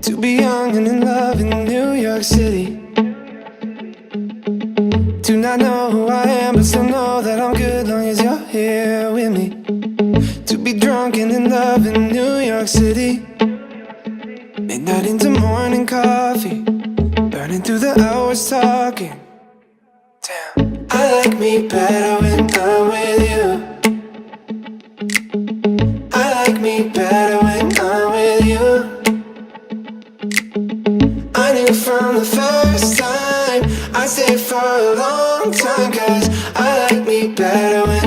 To be young and in love in New York City. Do not know who I am, but still know that I'm good long as you're here with me. To be drunk and in love in New York City. Midnight into morning coffee, burning through the hours talking. Damn, I like me better when I'm with you. I like me better when I'm with you. I knew from the first time I'd stay for a long time, 'cause I like me better when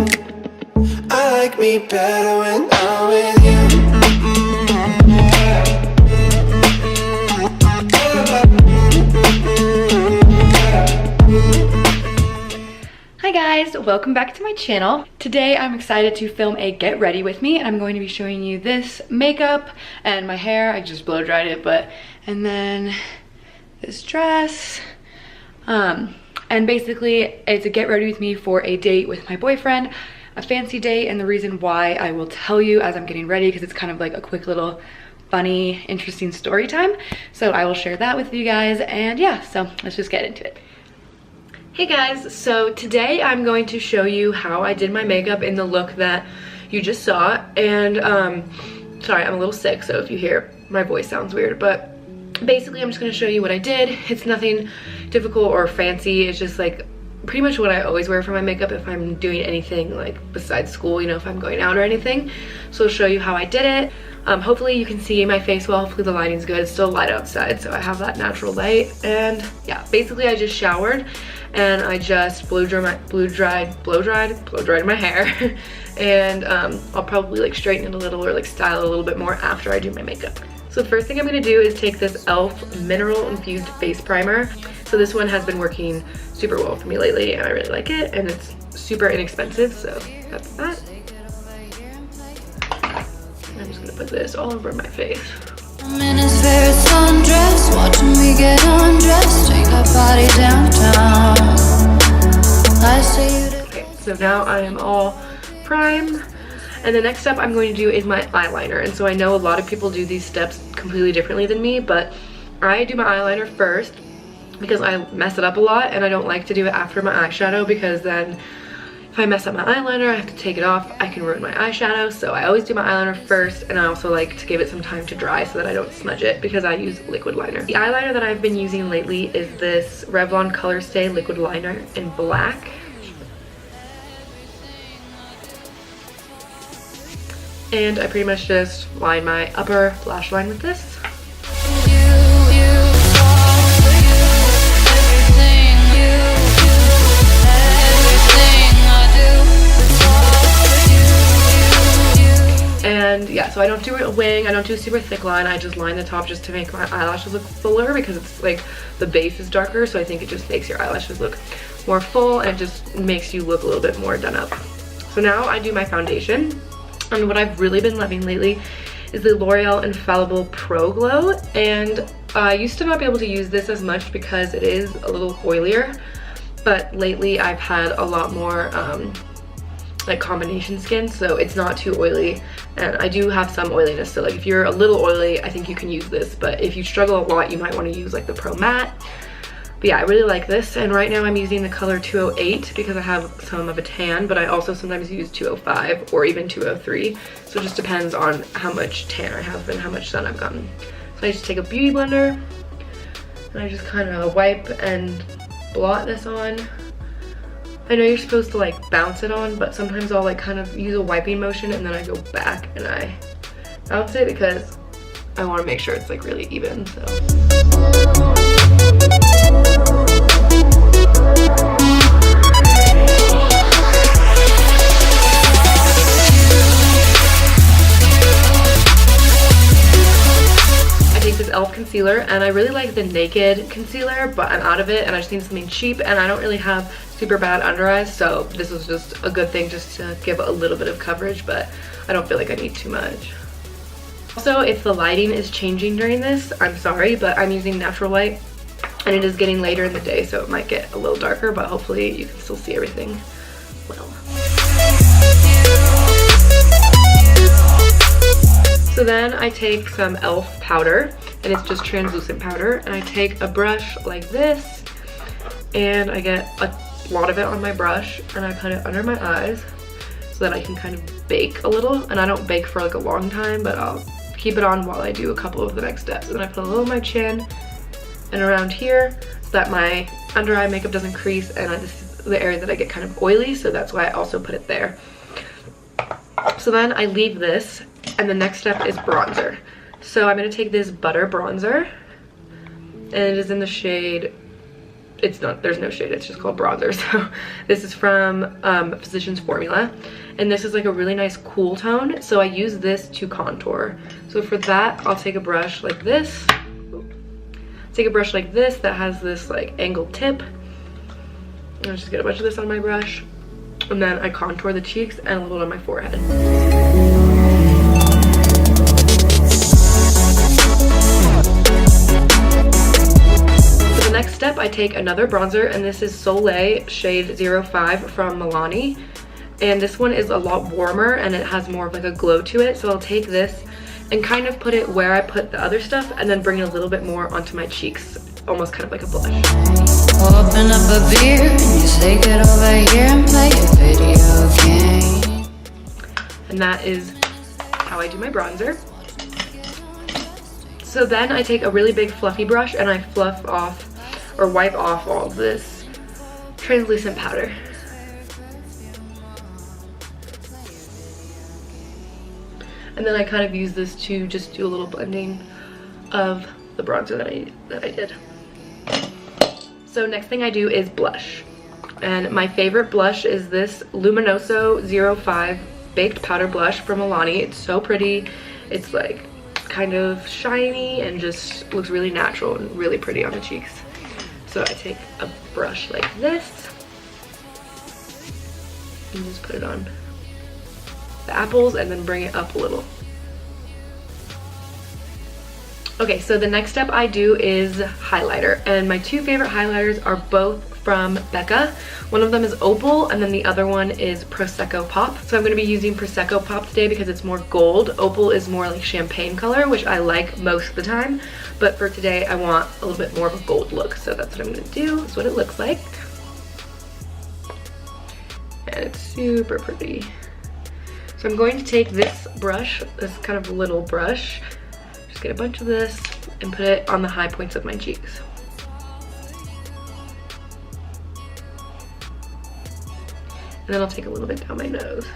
I'm with you. Hi guys, welcome back to my channel. Today I'm excited to film a get ready with me, and I'm going to be showing you this makeup and my hair. I just blow dried it, and then this dress. And basically it's a get ready with me for a date with my boyfriend, a fancy date. And the reason why I will tell you as I'm getting ready, because it's kind of like a quick little funny, interesting story time. So I will share that with you guys, and yeah, so let's just get into it. Hey guys, so today I'm going to show you how I did my makeup in the look that you just saw. And sorry, I'm a little sick, so if you hear my voice sounds weird, but basically I'm just going to show you what I did. It's nothing difficult or fancy. It's just like pretty much what I always wear for my makeup if I'm doing anything like besides school, you know, if I'm going out or anything. So I'll show you how I did it. Hopefully you can see my face well. Hopefully the lighting's good. It's still light outside, so I have that natural light. And yeah, basically I just showered and I just blow dried my hair. And I'll probably like straighten it a little or like style it a little bit more after I do my makeup. So the first thing I'm gonna do is take this Elf Mineral Infused Face Primer. So this one has been working super well for me lately, and I really like it, and it's super inexpensive, so that's that. I'm just gonna put this all over my face. I'm in his favorite sundress, watching me get undressed, take our body downtown. Okay, so now I am all primed. And the next step I'm going to do is my eyeliner. And so I know a lot of people do these steps completely differently than me, but I do my eyeliner first because I mess it up a lot, and I don't like to do it after my eyeshadow, because then if I mess up my eyeliner, I have to take it off. I can ruin my eyeshadow. So I always do my eyeliner first, and I also like to give it some time to dry so that I don't smudge it, because I use liquid liner. The eyeliner that I've been using lately is this Revlon Color Stay liquid liner in black. And I pretty much just line my upper lash line with this. And yeah, so I don't do a wing, I don't do a super thick line, I just line the top just to make my eyelashes look fuller, because it's like the base is darker, so I think it just makes your eyelashes look more full, and it just makes you look a little bit more done up. So now I do my foundation. And what I've really been loving lately is the L'Oreal Infallible Pro Glow. And I used to not be able to use this as much because it is a little oilier. But lately I've had a lot more like combination skin, so it's not too oily. And I do have some oiliness, so like if you're a little oily, I think you can use this. But if you struggle a lot, you might want to use like the Pro Matte. But yeah, I really like this, and right now I'm using the color 208 because I have some of a tan, but I also sometimes use 205 or even 203. So it just depends on how much tan I have and how much sun I've gotten. So I just take a beauty blender and I just kind of wipe and blot this on. I know you're supposed to like bounce it on, but sometimes I'll like kind of use a wiping motion and then I go back and I bounce it because I want to make sure it's like really even, so. Elf concealer, and I really like the Naked concealer, but I'm out of it and I just need something cheap, and I don't really have super bad under eyes, so this was just a good thing just to give a little bit of coverage, but I don't feel like I need too much. Also, if the lighting is changing during this, I'm sorry, but I'm using natural light and it is getting later in the day, so it might get a little darker, but hopefully you can still see everything well. So then I take some e.l.f. powder, and it's just translucent powder, and I take a brush like this, and I get a lot of it on my brush, and I put it under my eyes so that I can kind of bake a little. And I don't bake for like a long time, but I'll keep it on while I do a couple of the next steps. And then I put a little on my chin and around here so that my under eye makeup doesn't crease, and this is the area that I get kind of oily, so that's why I also put it there. So then I leave this, and the next step is bronzer. So I'm going to take this butter bronzer, and it is in the shade, there's no shade, it's just called bronzer. So this is from Physicians Formula, and this is like a really nice cool tone, so I use this to contour. So for that, I'll take a brush like this, that has this like angled tip, and I'll just get a bunch of this on my brush, and then I contour the cheeks and a little on my forehead. Next step, I take another bronzer, and this is Soleil shade 05 from Milani, and this one is a lot warmer and it has more of like a glow to it. So I'll take this and kind of put it where I put the other stuff, and then bring it a little bit more onto my cheeks, almost kind of like a blush. Open up a beer and you take it over here and play a video game. And that is how I do my bronzer. So then I take a really big fluffy brush and I fluff off or wipe off all of this translucent powder. And then I kind of use this to just do a little blending of the bronzer that I did. So next thing I do is blush. And my favorite blush is this Luminoso 05 Baked Powder Blush from Milani. It's so pretty. It's like kind of shiny and just looks really natural and really pretty on the cheeks. So I take a brush like this and just put it on the apples and then bring it up a little. Okay, so the next step I do is highlighter, and my two favorite highlighters are both from Becca. One of them is Opal, and then the other one is Prosecco Pop. So I'm going to be using Prosecco Pop today because it's more gold. Opal is more like champagne color, which I like most of the time, but for today I want a little bit more of a gold look, so that's what I'm going to do. That's what it looks like, and it's super pretty. So I'm going to take this brush, this kind of little brush, just get a bunch of this and put it on the high points of my cheeks. And then I'll take a little bit down my nose.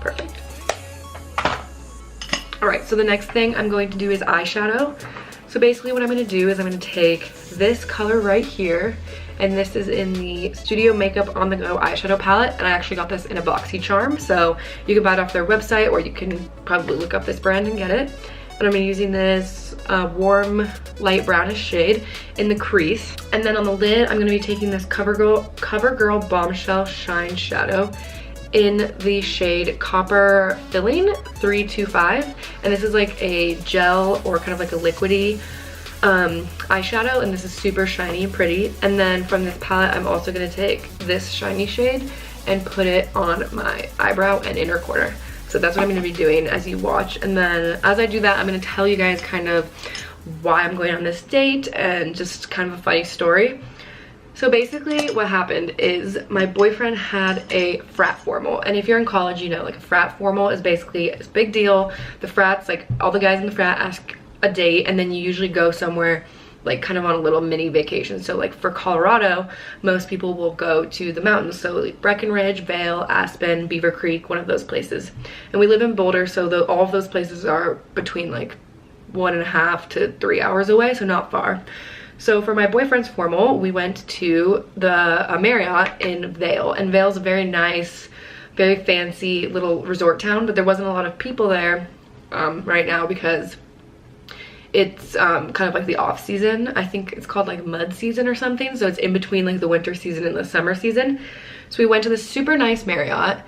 Perfect. All right, so the next thing I'm going to do is eyeshadow. So basically what I'm going to do is I'm going to take this color right here, and this is in the Studio Makeup On The Go eyeshadow palette, and I actually got this in a BoxyCharm, so you can buy it off their website, or you can probably look up this brand and get it. And I'm going to be using this warm light brownish shade in the crease, and then on the lid I'm going to be taking this CoverGirl Bombshell Shine Shadow in the shade Copper Filling 325, and this is like a gel or kind of like a liquidy eyeshadow, and this is super shiny and pretty. And then from this palette I'm also going to take this shiny shade and put it on my eyebrow and inner corner. So that's what I'm going to be doing as you watch, and then as I do that I'm going to tell you guys kind of why I'm going on this date and just kind of a funny story. So basically what happened is my boyfriend had a frat formal, and if you're in college, you know, like a frat formal is basically a big deal. The frats, like all the guys in the frat ask a date, and then you usually go somewhere like kind of on a little mini vacation. So like for Colorado, most people will go to the mountains, so like Breckenridge, Vail, Aspen, Beaver Creek, one of those places. And we live in Boulder, so all of those places are between like 1.5 to 3 hours away, so not far. So for my boyfriend's formal, we went to the Marriott in Vail, and Vail's a very nice, very fancy little resort town, but there wasn't a lot of people there right now because it's kind of like the off season. I think it's called like mud season or something, so it's in between like the winter season and the summer season. So we went to this super nice Marriott,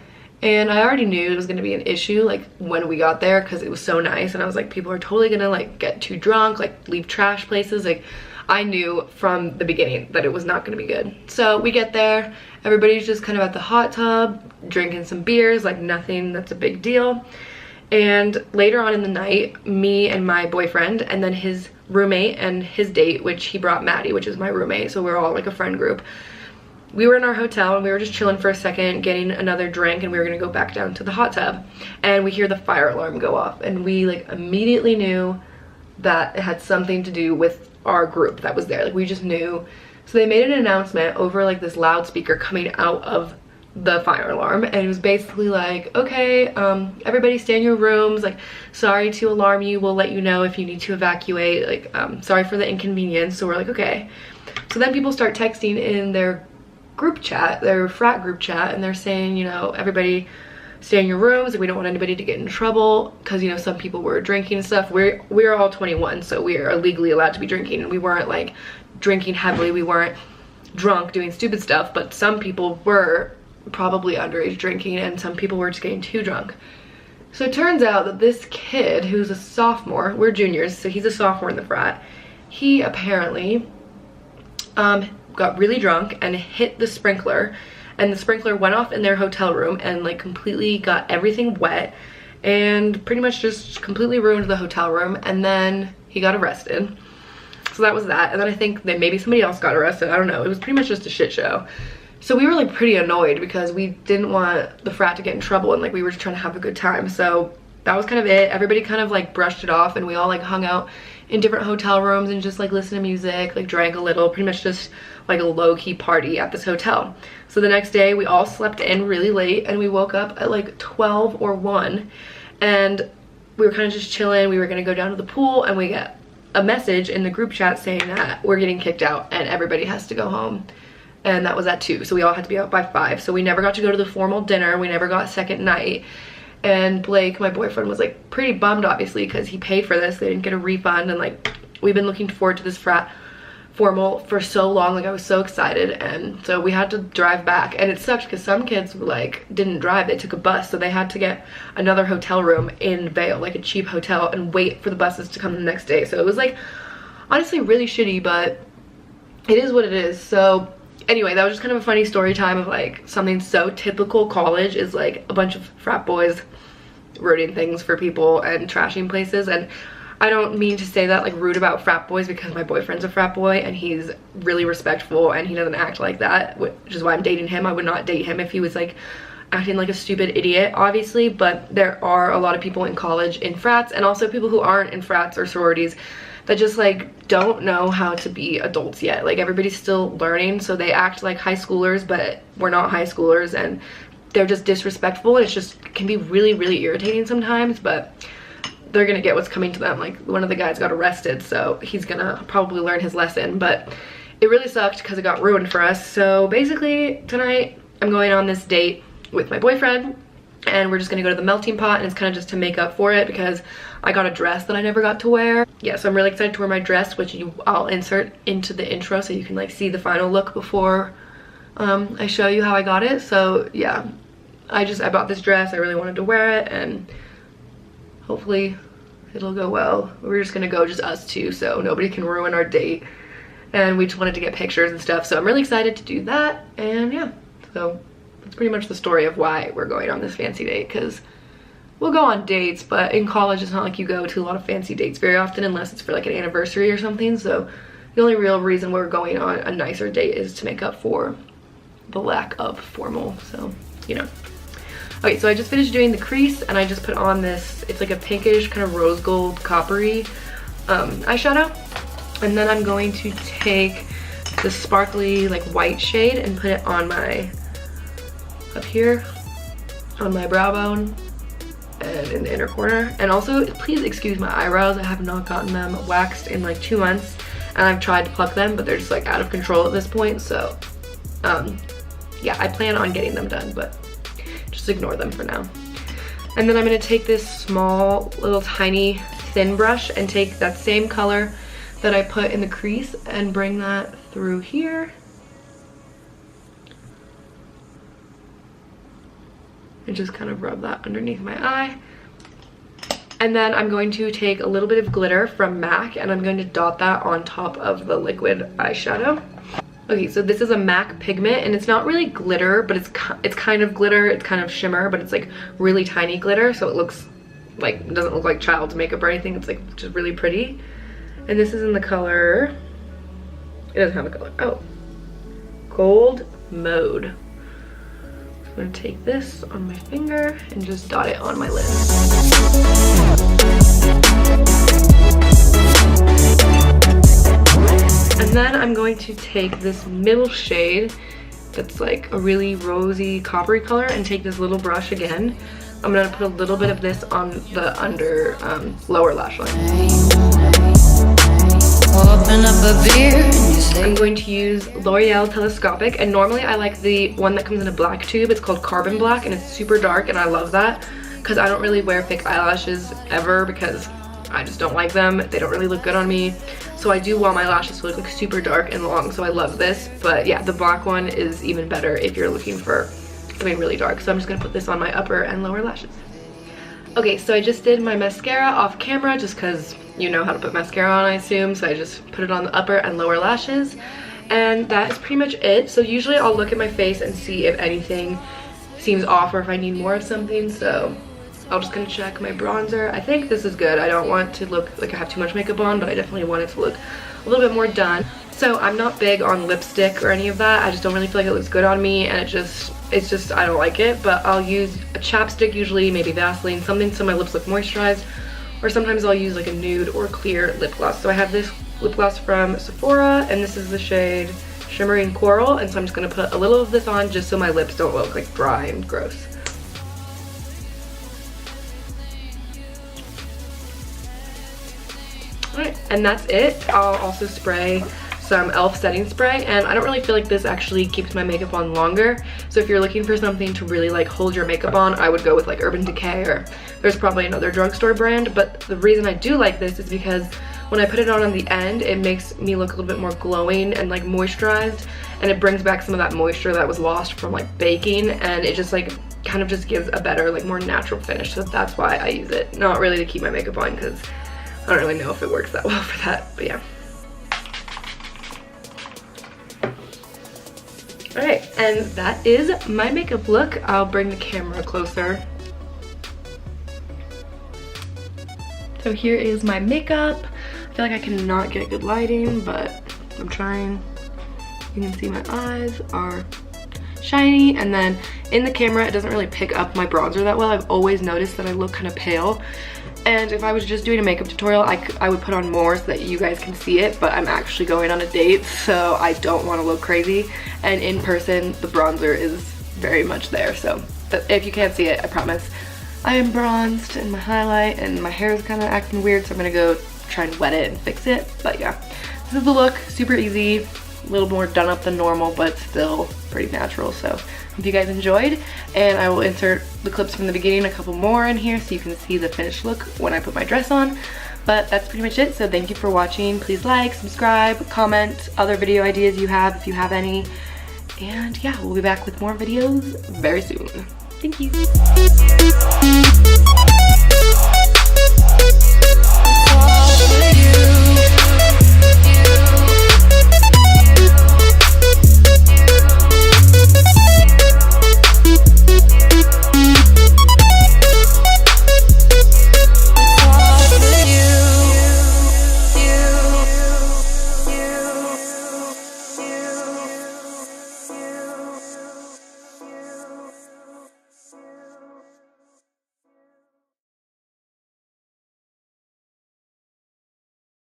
And I already knew it was gonna be an issue like when we got there because it was so nice, and I was like, people are totally gonna like get too drunk, like leave trash places. Like I knew from the beginning that it was not gonna be good. So we get there, everybody's just kind of at the hot tub, drinking some beers, like nothing that's a big deal. And later on in the night, me and my boyfriend and then his roommate and his date, which he brought Maddie, which is my roommate, so we're all like a friend group. We were in our hotel and we were just chilling for a second, getting another drink, and we were gonna go back down to the hot tub. And we hear the fire alarm go off, and we like immediately knew that it had something to do with our group that was there. Like we just knew. So they made an announcement over like this loudspeaker coming out of the fire alarm, and it was basically like, okay, everybody stay in your rooms, like sorry to alarm you, we'll let you know if you need to evacuate, like sorry for the inconvenience. So we're like, okay. So then people start texting in their group chat, their frat group chat, and they're saying, you know, everybody stay in your rooms, we don't want anybody to get in trouble, because you know some people were drinking and stuff. We're all 21, so we are legally allowed to be drinking, and we weren't like drinking heavily, we weren't drunk doing stupid stuff, but some people were probably underage drinking, and some people were just getting too drunk. So it turns out that this kid who's a sophomore, we're juniors, so he's a sophomore in the frat, he apparently got really drunk and hit the sprinkler, and the sprinkler went off in their hotel room and like completely got everything wet and pretty much just completely ruined the hotel room, and then he got arrested. So that was that, and then I think that maybe somebody else got arrested, I don't know. It was pretty much just a shit show. So we were like pretty annoyed because we didn't want the frat to get in trouble, and like we were just trying to have a good time. So that was kind of it. Everybody kind of like brushed it off, and we all like hung out in different hotel rooms and just like listened to music, like drank a little, pretty much just like a low-key party at this hotel. So the next day we all slept in really late, and we woke up at like 12 or 1, and we were kind of just chilling. We were gonna go down to the pool, and we got a message in the group chat saying that we're getting kicked out and everybody has to go home. And that was at 2, so we all had to be out by 5. So we never got to go to the formal dinner, we never got second night. And Blake, my boyfriend, was like pretty bummed obviously because he paid for this, they didn't get a refund, and like we've been looking forward to this frat formal for so long, like I was so excited. And so we had to drive back, and it sucked because some kids like didn't drive, they took a bus, so they had to get another hotel room in Vail, like a cheap hotel, and wait for the buses to come the next day. So it was like honestly really shitty, but it is what it is. So anyway, that was just kind of a funny story time of like something so typical college is like a bunch of frat boys ruining things for people and trashing places. And I don't mean to say that like rude about frat boys, because my boyfriend's a frat boy and he's really respectful and he doesn't act like that, which is why I'm dating him. I would not date him if he was like acting like a stupid idiot, obviously. But there are a lot of people in college in frats, and also people who aren't in frats or sororities, that just like don't know how to be adults yet. Like everybody's still learning, so they act like high schoolers, but we're not high schoolers, and they're just disrespectful, and it's just can be really, really irritating sometimes. But they're gonna get what's coming to them. Like one of the guys got arrested, so he's gonna probably learn his lesson. But it really sucked because it got ruined for us. So basically tonight I'm going on this date with my boyfriend, and we're just gonna go to the melting pot, and it's kind of just to make up for it because I got a dress that I never got to wear. Yeah, so I'm really excited to wear my dress, which I'll insert into the intro so you can like see the final look before I show you how I got it. So yeah, I bought this dress, I really wanted to wear it, and hopefully it'll go well. We're just gonna go just us two, so nobody can ruin our date, and we just wanted to get pictures and stuff, so I'm really excited to do that. And yeah, so that's pretty much the story of why we're going on this fancy date, because we'll go on dates, but in college it's not like you go to a lot of fancy dates very often unless it's for like an anniversary or something. So the only real reason we're going on a nicer date is to make up for the lack of formal, so you know. Okay, so I just finished doing the crease, and I just put on this, it's like a pinkish kind of rose gold coppery eyeshadow, and then I'm going to take the sparkly like white shade and put it on my, up here on my brow bone and in the inner corner. And also please excuse my eyebrows, I have not gotten them waxed in like 2 months, and I've tried to pluck them, but they're just like out of control at this point. So yeah, I plan on getting them done, but just ignore them for now. And then I'm gonna take this small little tiny thin brush and take that same color that I put in the crease and bring that through here. and just kind of rub that underneath my eye. And then I'm going to take a little bit of glitter from MAC and I'm going to dot that on top of the liquid eyeshadow. Okay, so this is a MAC pigment and it's not really glitter, but it's kind of glitter, it's kind of shimmer, but it's like really tiny glitter, so it looks like, it doesn't look like child's makeup or anything. It's like just really pretty. And this is in the color, it doesn't have a color, oh, Gold Mode. I'm gonna take this on my finger and just dot it on my lid. And then I'm going to take this middle shade that's like a really rosy coppery color and take this little brush again. I'm gonna put a little bit of this on the lower lash line. Open up a beer and you say I'm going to use L'Oreal Telescopic, and normally I like the one that comes in a black tube. It's called Carbon Black and it's super dark and I love that because I don't really wear fake eyelashes ever because I just don't like them. They don't really look good on me. So I do want my lashes to look like super dark and long, so I love this. But yeah, the black one is even better if you're looking for something really dark. So I'm just gonna put this on my upper and lower lashes. Okay, so I just did my mascara off camera just because you know how to put mascara on, I assume. So I just put it on the upper and lower lashes. And that is pretty much it. So usually I'll look at my face and see if anything seems off or if I need more of something. So I'm just gonna check my bronzer. I think this is good. I don't want to look like I have too much makeup on, but I definitely want it to look a little bit more done. So I'm not big on lipstick or any of that. I just don't really feel like it looks good on me, and it's just I don't like it. But I'll use a chapstick usually, maybe Vaseline, something so my lips look moisturized, or sometimes I'll use like a nude or clear lip gloss. So I have this lip gloss from Sephora, and this is the shade Shimmering Coral, and so I'm just gonna put a little of this on just so my lips don't look like dry and gross. Alright, and that's it. I'll also spray some e.l.f. setting spray, and I don't really feel like this actually keeps my makeup on longer. So if you're looking for something to really like hold your makeup on, I would go with like Urban Decay, or there's probably another drugstore brand. But the reason I do like this is because when I put it on the end, it makes me look a little bit more glowing and like moisturized, and it brings back some of that moisture that was lost from like baking, and it just like kind of just gives a better, like more natural finish. So that's why I use it, not really to keep my makeup on, because I don't really know if it works that well for that, but yeah. Alright, and that is my makeup look. I'll bring the camera closer. So here is my makeup. I feel like I cannot get good lighting, but I'm trying. You can see my eyes are shiny, and then in the camera it doesn't really pick up my bronzer that well. I've always noticed that I look kind of pale, and if I was just doing a makeup tutorial, I would put on more so that you guys can see it, but I'm actually going on a date, so I don't want to look crazy, and in person the bronzer is very much there. So if you can't see it, I promise I am bronzed in my highlight, and my hair is kind of acting weird, so I'm gonna go try and wet it and fix it. But yeah, this is the look. Super easy, a little more done up than normal, but still pretty natural. So hope you guys enjoyed, and I will insert the clips from the beginning, a couple more in here so you can see the finished look when I put my dress on. But that's pretty much it. So thank you for watching. Please like, subscribe, comment other video ideas you have if you have any, and yeah, we'll be back with more videos very soon. Thank you.